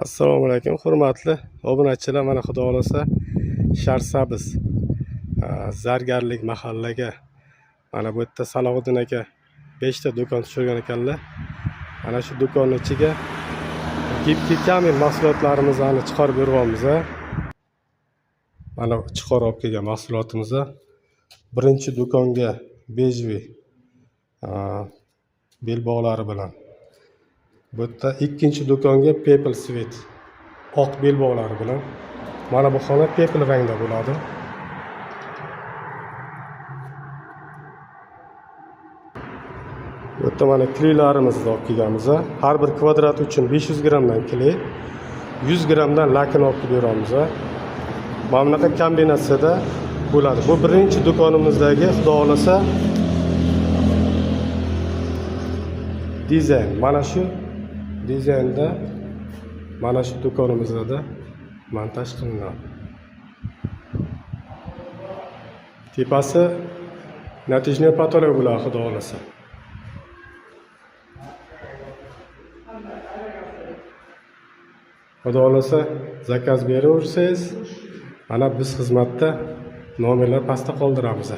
Assalomu alaykum, hurmatli obunachilar. Mana xudo xolasa Sharsabz zargarlik mahallaga mana bu yerda Salohiddin aka 5 ta do'kon tushirgan ekanlar. Mana shu do'konning ichiga Gipkikamil mahsulotlarimizni chiqarib beryapmiz. Mana chiqarib olib kelgan mahsulotimiz. Birinchi do'konga bejvi belbog'lari bilan. Bu yerda ikkinchi do'konga People Sweet oq belbog'lari bilan. Mana bu xona People rangda bo'ladi. Bu yerda mana klilarimizni olib kelganmiz. Har bir kvadrat uchun 500 grammdan kli, 100 grammdan lakin olib beramiz. Mana bunaqa kombinatsiyada bo'ladi. Bu birinchi do'konimizdagi xudo xolasa dizayn. Mana shu dizaynda mana shu do'konimizda montaj qilinadi. Tepasi natijniy patolog bo'ladi xudo xolasa. Xudo xolasa zakaz beraversangiz, mana biz xizmatda nomerlar pastda qoldiramiz.